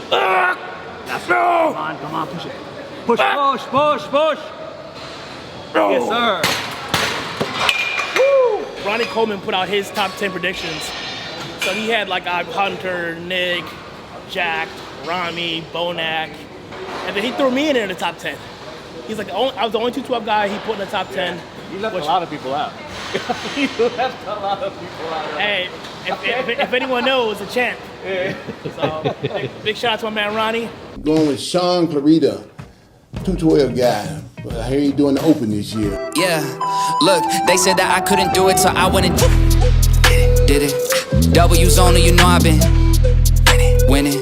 That's no. Come on, push it. Push. Yes, sir. Woo! Ronnie Coleman put out his top 10 predictions. So he had like Hunter, Nick, Jack, Rami, Bonac, and then he threw me in there in the top 10. He's like, I was the only 212 guy he put in the top 10. You left a lot of people out. You left a lot of people out. Hey, if anyone knows, a champ. Yeah. So big shout out to my man Ronnie. Going with Shaun Clarida, 212 guy. But I hear you doing the Open this year. Yeah, look, they said that I couldn't do it, so I went and did it. W's only, you know I've been winning.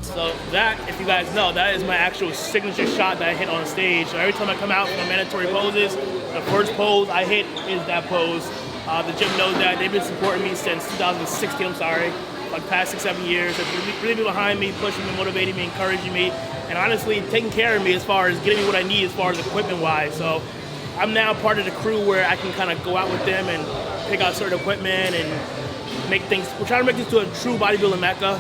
So that, if you guys know, that is my actual signature shot that I hit on stage. So every time I come out from the mandatory poses, the first pose I hit is that pose. The gym knows that. They've been supporting me since 2016, like past 6-7 years. They've really been behind me, pushing me, motivating me, encouraging me, and honestly taking care of me as far as getting me what I need as far as equipment-wise. So I'm now part of the crew where I can kind of go out with them and pick out certain equipment and make things. We're trying to make this to a true bodybuilding mecca.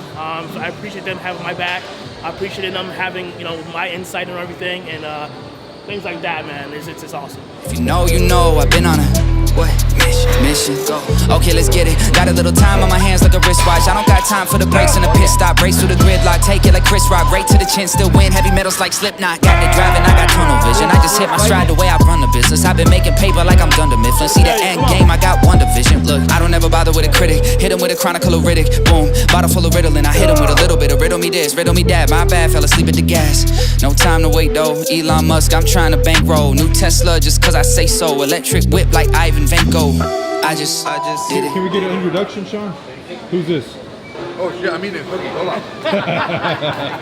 So I appreciate them having my back. I appreciate them having, you know, my insight and everything, and things like that, man. It's awesome. If you know, I've been on a mission, go. Okay, let's get it. Got a little time on my hands like a wristwatch. I don't got time for the brakes and the pit stop. Race through the gridlock, take it like Chris Rock. Right to the chin, still win. Heavy metals like Slipknot. Got me driving, I got tunnel vision. I just hit my stride the way I run the business. I've been making paper like I'm Dunder Mifflin. See the end game, I got one division. Look, I don't ever bother with a critic. Hit him with a chronicle of Riddick. Boom, bottle full of Ritalin. I hit him with a little bit of riddle me this, riddle me that. My bad, fell asleep at the gas. No time to wait though. Elon Musk, I'm trying to bankroll. New Tesla just cause I say so. Electric whip like Ivan Vanko. I just did it. Can we get an introduction, Shaun? Who's this? Oh shit, I'm eating cookies, hold on.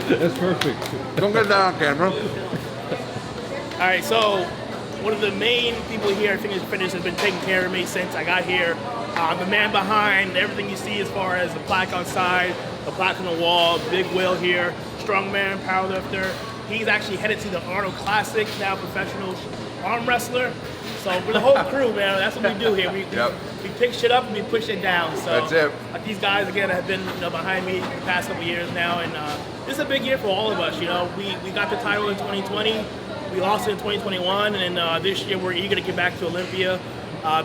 That's perfect. Don't get that on camera. Alright, so one of the main people here at Fitness Fitness has been taking care of me since I got here. The man behind everything you see as far as the plaque outside, the plaque on the wall, Big Will here, strongman, powerlifter. He's actually headed to the Arnold Classic, now professional arm wrestler. So for the whole crew, man, that's what we do here. We pick shit up and we push it down. So that's it. Like these guys again have been behind me the past couple years now, and this is a big year for all of us. You know, we got the title in 2020, we lost it in 2021, and this year we're eager to get back to Olympia,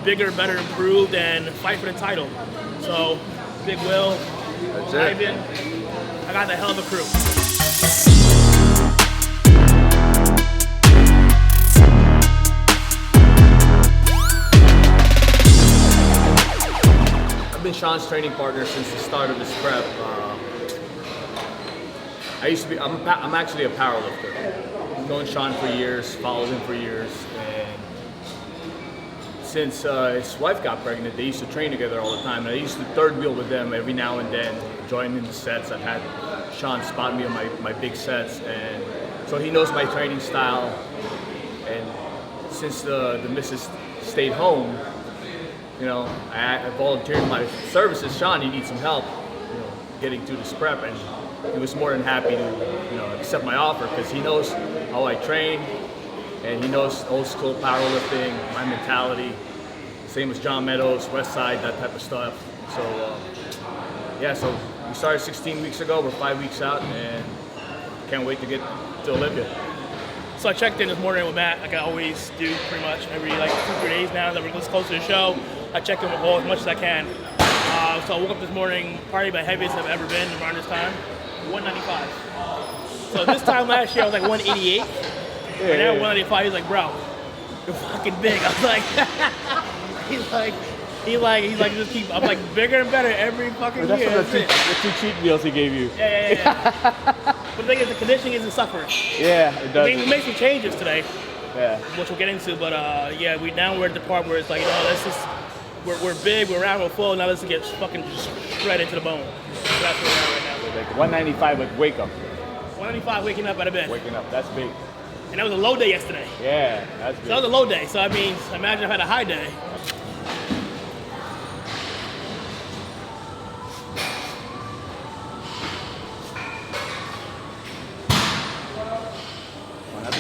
bigger, better, improved, and fight for the title. So Big Will, Ivan, I got the hell of a crew. I've been Shaun's training partner since the start of his prep. I'm actually a powerlifter. I've known Shaun for years, followed him for years, and since his wife got pregnant, they used to train together all the time. And I used to third wheel with them every now and then, join in the sets. I've had Shaun spot me on my big sets, and so he knows my training style. And since the missus stayed home, you know, I volunteered my services. Shaun, you need some help, you know, getting through this prep, and he was more than happy to, you know, accept my offer because he knows how I train, and he knows old school powerlifting, my mentality. Same as John Meadows, West Side, that type of stuff. So yeah, so we started 16 weeks ago. We're 5 weeks out, and can't wait to get to Olympia. So I checked in this morning with Matt, like I always do pretty much every like 2-3 days now that we're this close to the show. I check in with Will as much as I can. So I woke up this morning, probably my heaviest I've ever been around this time, 195. So this time last year I was like 188. And now 195, he's like, bro, you're fucking big. I was like, he's like, just keep, I'm like, bigger and better every fucking year. That's the two cheat meals he gave you. Yeah. But the thing is, the conditioning isn't suffering. Yeah, it does. We made some changes today, which we'll get into. But yeah, we're at the part where it's like, you know, let's just, we're big, we're round, we're full. Now let's get fucking shredded to the bone. So that's where we're at right now. Like 195, like wake up. 195, waking up out of bed. Waking up, that's big. And that was a low day yesterday. Yeah, that's big. So that was a low day. So I mean, imagine if I had a high day.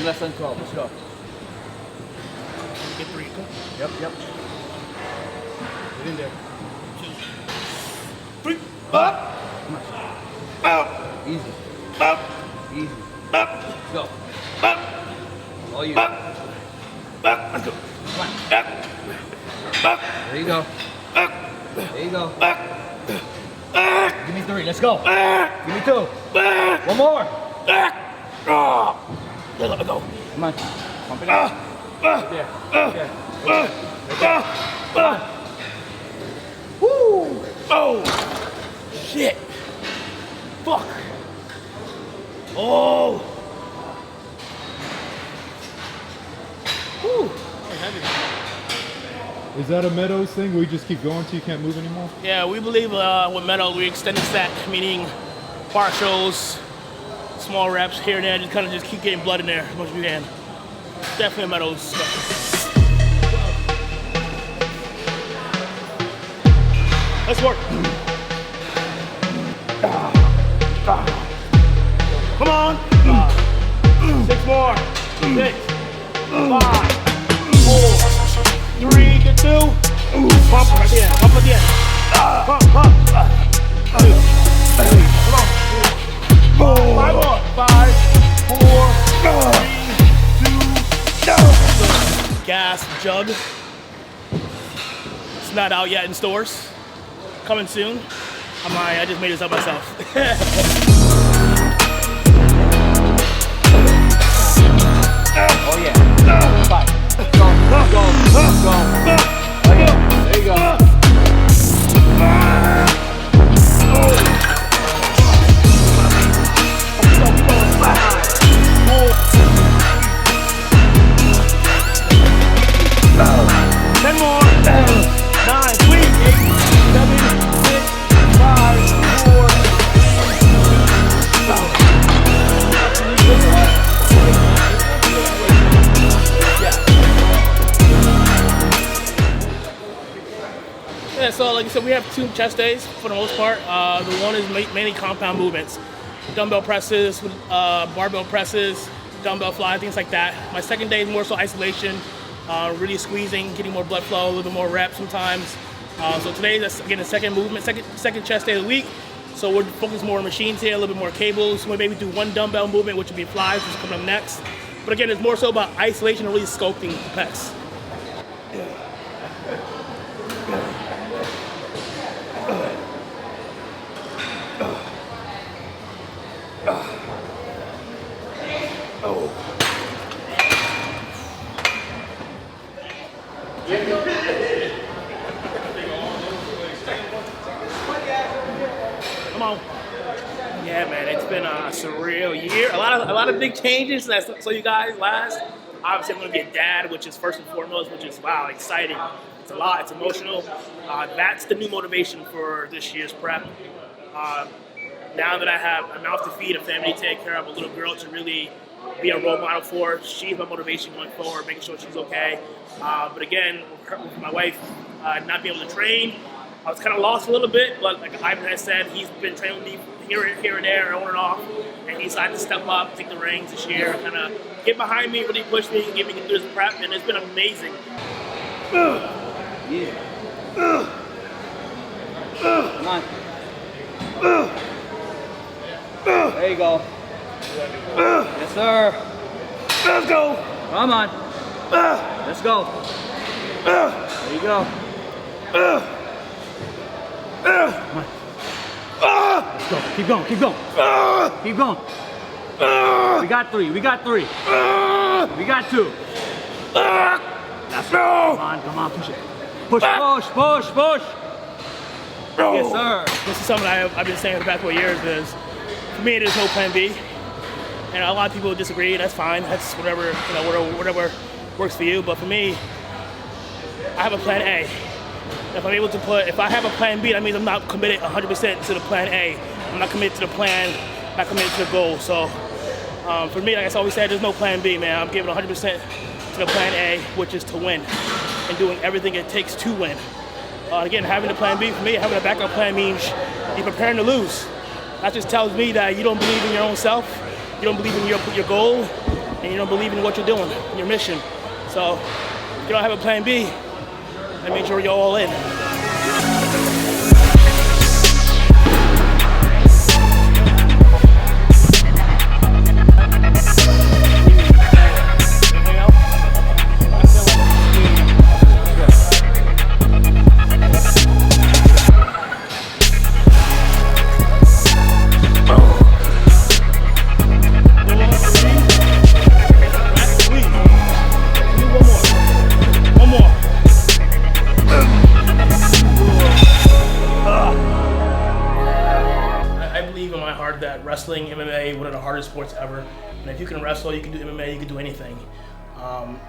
Less than 12, let's go. Get 3, go. Yep. Get in there. 2, 3, up. Out. Easy. Easy. Let's Go. All you. go. Come on. There you go. There you go. Give me 3. Let's go. Give me 2. One more. Let it go. Come on. Pump it up. Right there. Right there. Right there. Come on. Woo! Oh! Shit! Fuck! Oh! Woo! That was heavy. Is that a Meadows thing where you just keep going till you can't move anymore? Yeah, we believe with metal, we extended set, meaning partials, small reps here and there, just kind of just keep getting blood in there as much as we can. Definitely a metal stuff. Let's work. Come on. 6 more. 6, 5, 4, 3, get 2. Pump right there. Pump at the end. Pump. Come on. 5 more. 5, 4, 3, 2, Gasp jug. It's not out yet in stores. Coming soon. I'm lying, I just made this up myself. Oh yeah. 5. Go. Oh yeah. There you go. 10 more. 9, sweet. 8, 7, 6, 5, 4, 3. Yeah, so like I said, we have 2 chest days for the most part. The one is mainly compound movements. Dumbbell presses, barbell presses, dumbbell fly, things like that. My second day is more so isolation, really squeezing, getting more blood flow, a little bit more reps sometimes. So today is again the second movement, second chest day of the week. So we're focused more on machines here, a little bit more cables. We'll maybe do 1 dumbbell movement, which would be flies, which is coming up next. But again, it's more so about isolation and really sculpting the pecs. Come on. Yeah, man, it's been a surreal year. A lot of big changes. That's so you guys last. Obviously, I'm gonna be a dad, which is first and foremost, which is wow, exciting. It's a lot. It's emotional. That's the new motivation for this year's prep. Now that I have a mouth to feed, a family to take care of, a little girl to really be a role model for, she's my motivation going forward, making sure she's okay. But again, with my wife not being able to train, I was kind of lost a little bit, but like Ivan has said, he's been training with me here and there, on and off, and he decided to step up, take the reins this year, kind of get behind me, really push me, get me through this prep, and it's been amazing. Yeah. Come on. There you go. Yes, sir. Let's go. Come on. Let's go. There you go. Come on. Let's go. Keep going. Keep going. Keep going. We got 3. We got 3. We got 2. That's right. Come on. Push it. Push. Yes, sir. This is something I've been saying for the past 4 years is, for me, there's no plan B. And a lot of people disagree, that's fine. That's whatever, whatever works for you. But for me, I have a plan A. If I'm able to if I have a plan B, that means I'm not committed 100% to the plan A. I'm not committed to the plan, not committed to the goal. So for me, like I always said, there's no plan B, man. I'm giving 100% to the plan A, which is to win, and doing everything it takes to win. Again, having a plan B, for me, having a backup plan means you're preparing to lose. That just tells me that you don't believe in your own self, you don't believe in your goal, and you don't believe in what you're doing, your mission. So if you don't have a plan B, that means you're all in. MMA, one of the hardest sports ever. And if you can wrestle, you can do MMA, you can do anything.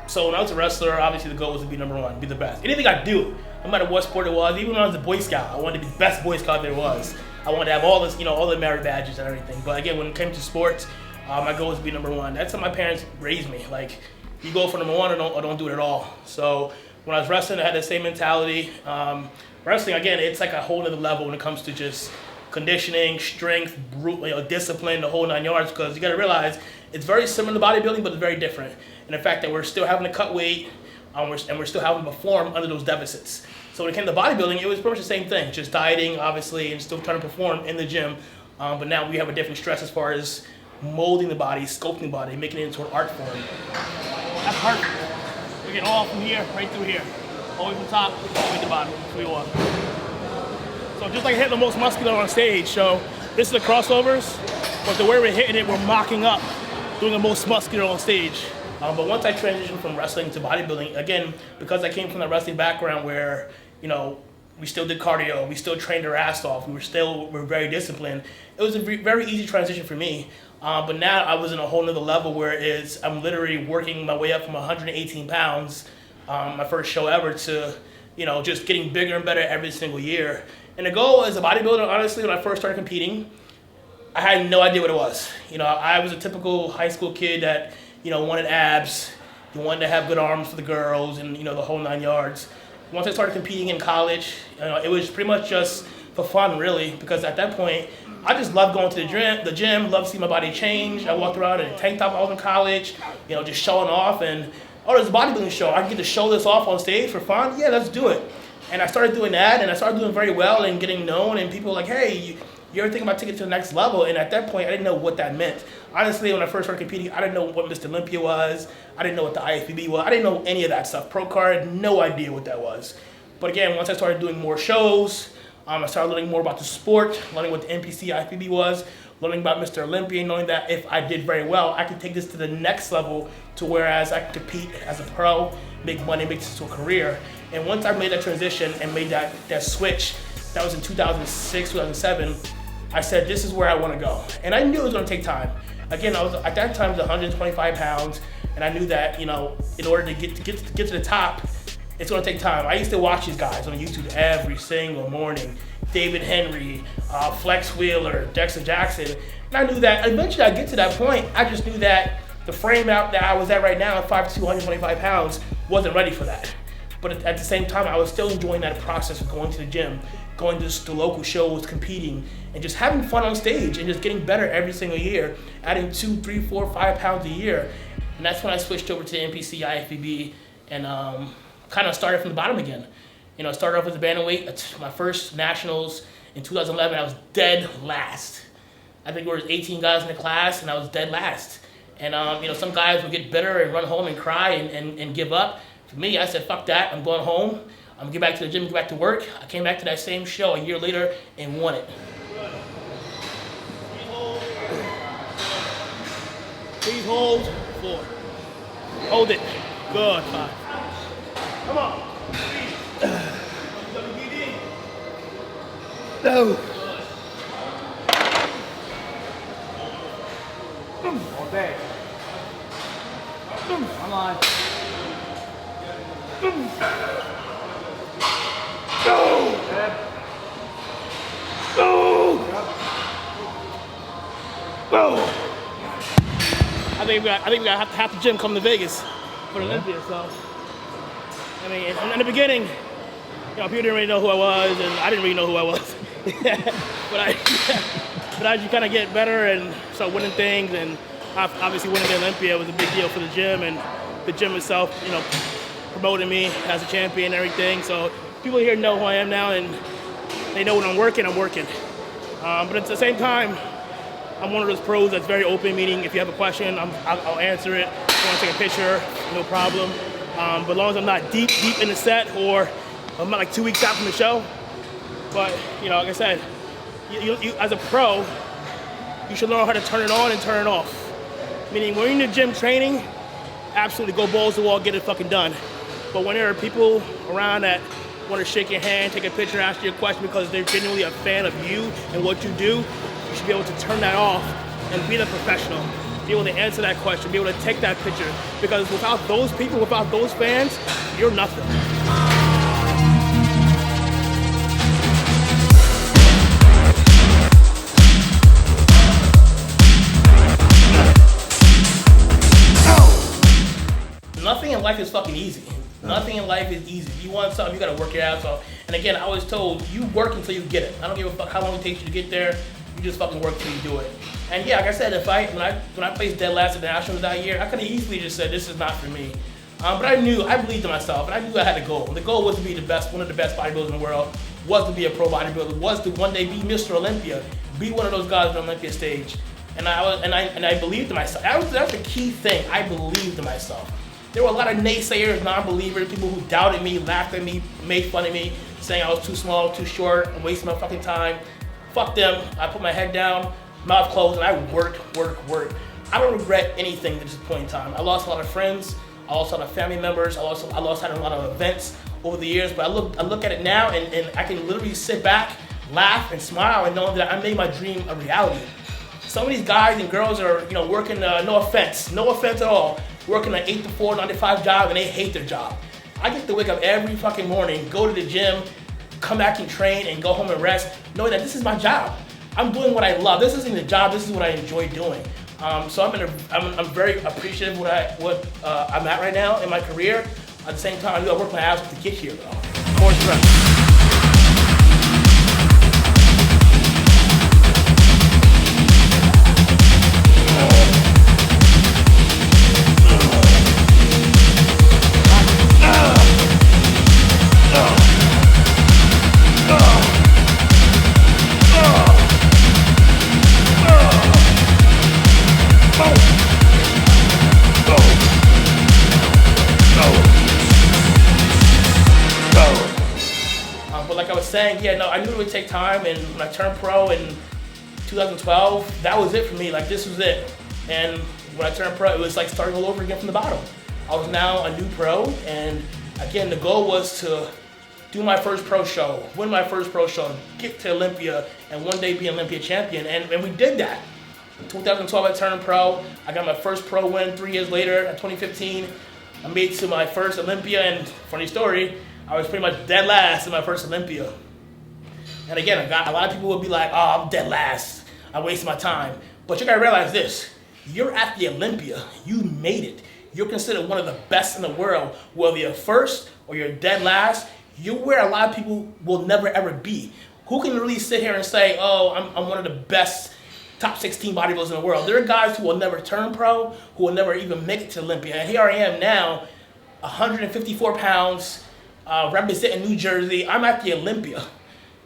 So when I was a wrestler, obviously the goal was to be number one, be the best. Anything I do, no matter what sport it was, even when I was a Boy Scout, I wanted to be the best Boy Scout there was. I wanted to have all this, all the merit badges and everything. But again, when it came to sports, my goal was to be number one. That's how my parents raised me. Like, you go for number one or don't do it at all. So when I was wrestling, I had the same mentality. Wrestling, again, it's like a whole other level when it comes to just conditioning, strength, discipline, the whole 9 yards, because you got to realize it's very similar to bodybuilding, but it's very different. And the fact that we're still having to cut weight, and we're still having to perform under those deficits. So when it came to bodybuilding, it was pretty much the same thing, just dieting, obviously, and still trying to perform in the gym. But now we have a different stress as far as molding the body, sculpting the body, making it into an art form. That's perfect. We get all from here, right through here. All the way from top, all the way to the bottom. That's what we want. So just like hitting the most muscular on stage, so this is the crossovers, but the way we're hitting it, we're mocking up, doing the most muscular on stage. But once I transitioned from wrestling to bodybuilding, again, because I came from the wrestling background where, we still did cardio, we still trained our ass off, we're very disciplined, it was a very easy transition for me. But now I was in a whole nother level where I'm literally working my way up from 118 pounds, my first show ever, to, just getting bigger and better every single year. And the goal as a bodybuilder, honestly, when I first started competing, I had no idea what it was. I was a typical high school kid that, wanted abs, wanted to have good arms for the girls, and, the whole 9 yards. Once I started competing in college, it was pretty much just for fun, really, because at that point, I just loved going to the gym, loved seeing my body change. I walked around in a tank top while I was in college, just showing off, and, there's a bodybuilding show. I can get to show this off on stage for fun? Yeah, let's do it. And I started doing that, and I started doing very well and getting known, and people were like, hey, you ever think about taking it to the next level? And at that point, I didn't know what that meant. Honestly, when I first started competing, I didn't know what Mr. Olympia was. I didn't know what the IFBB was. I didn't know any of that stuff. Pro card, no idea what that was. But again, once I started doing more shows, I started learning more about the sport, learning what the NPC IFBB was, learning about Mr. Olympia, knowing that if I did very well, I could take this to the next level to whereas I could compete as a pro, make money, make this to a career. And once I made that transition and made that switch, that was in 2006, 2007, I said, this is where I want to go. And I knew it was going to take time. Again, at that time, I was 125 pounds, and I knew that, in order to get to the top, it's going to take time. I used to watch these guys on YouTube every single morning. David Henry, Flex Wheeler, Dexter Jackson. And I knew that eventually I'd get to that point. I just knew that the frame out that I was at right now, 5'2", 125 pounds, wasn't ready for that. But at the same time, I was still enjoying that process of going to the gym, going to local shows, competing, and just having fun on stage and just getting better every single year, adding 2, 3, 4, 5 pounds a year. And that's when I switched over to the NPC IFBB and kind of started from the bottom again. I started off as a bantamweight. My first nationals in 2011, I was dead last. I think there was 18 guys in the class, and I was dead last. And some guys would get bitter and run home and cry and give up. For me, I said, fuck that, I'm going home. I'm gonna get back to the gym, get back to work. I came back to that same show a year later and won it. Please hold, 4. Hold it, good, 5. Come on, 3. WBD. No. All day. Come on. No. No. No. I think we got half the gym come to Vegas for Olympia. So, I mean, in the beginning, people didn't really know who I was, and I didn't really know who I was. but as you kind of get better and start winning things, and obviously winning the Olympia was a big deal for the gym, and the gym itself, promoted me as a champion and everything. So people here know who I am now, and they know when I'm working, I'm working. But at the same time, I'm one of those pros that's very open, meaning if you have a question, I'll answer it. If you want to take a picture, no problem. But as long as I'm not deep in the set, or I'm not like 2 weeks out from the show. But, like I said, you as a pro, you should learn how to turn it on and turn it off. Meaning when you're in the gym training, absolutely go balls to the wall, get it fucking done. But when there are people around that want to shake your hand, take a picture, ask you a question because they're genuinely a fan of you and what you do, you should be able to turn that off and be the professional. Be able to answer that question, be able to take that picture. Because without those people, without those fans, you're nothing. Nothing in life is fucking easy. Nothing in life is easy. If you want something, you gotta work your ass off. And again, I was told, you work until you get it. I don't give a fuck how long it takes you to get there. You just fucking work till you do it. And yeah, like I said, when I placed dead last at the Nationals that year, I could have easily just said, this is not for me. But I believed in myself, and I knew I had a goal. The goal was to be one of the best bodybuilders in the world, was to be a pro bodybuilder, was to one day be Mr. Olympia, be one of those guys on the Olympia stage. And I believed in myself. That's the key thing. I believed in myself. There were a lot of naysayers, non-believers, people who doubted me, laughed at me, made fun of me, saying I was too small, too short, I'm wasting my fucking time. Fuck them. I put my head down, mouth closed, and I worked. I don't regret anything at this point in time. I lost a lot of friends, I lost a lot of family members, I lost a lot of events over the years, but I look at it now and I can literally sit back, laugh, and smile and know that I made my dream a reality. Some of these guys and girls are, working, no offense at all, working an 8 to 4, 9 to 5 job, and they hate their job. I get to wake up every fucking morning, go to the gym, come back and train, and go home and rest, knowing that this is my job. I'm doing what I love. This isn't a job. This is what I enjoy doing. So I'm very appreciative of what I'm at right now in my career. At the same time, I work my ass off to get here, though. More stress. I knew it would take time, and when I turned pro in 2012, that was it for me. Like, this was it. And when I turned pro, it was like starting all over again from the bottom. I was now a new pro, and again, the goal was to do my first pro show, win my first pro show, get to Olympia, and one day be an Olympia champion, and we did that. In 2012, I turned pro. I got my first pro win 3 years later, in 2015. I made it to my first Olympia, and funny story, I was pretty much dead last in my first Olympia. And again, a lot of people would be like, oh, I'm dead last, I wasted my time. But you gotta realize this, you're at the Olympia, you made it. You're considered one of the best in the world. Whether you're first or you're dead last, you're where a lot of people will never ever be. Who can really sit here and say, oh, I'm one of the best top 16 bodybuilders in the world? There are guys who will never turn pro, who will never even make it to Olympia. And here I am now, 154 pounds, representing New Jersey. I'm at the Olympia.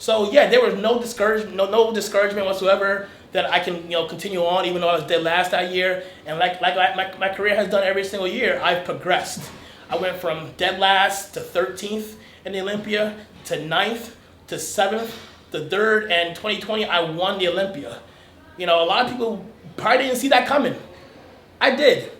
So yeah, there was no discouragement whatsoever that I can continue on, even though I was dead last that year. And like my career has done every single year, I've progressed. I went from dead last to 13th in the Olympia, to 9th, to 7th, to 3rd, and 2020 I won the Olympia. A lot of people probably didn't see that coming. I did.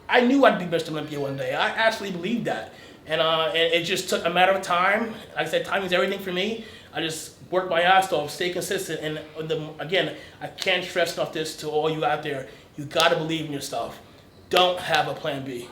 I knew I'd be Mr. Olympia one day. I actually believed that. And it just took a matter of time. Like I said, timing is everything for me. I just worked my ass off, stay consistent, and again, I can't stress enough this to all you out there. You gotta believe in yourself. Don't have a plan B.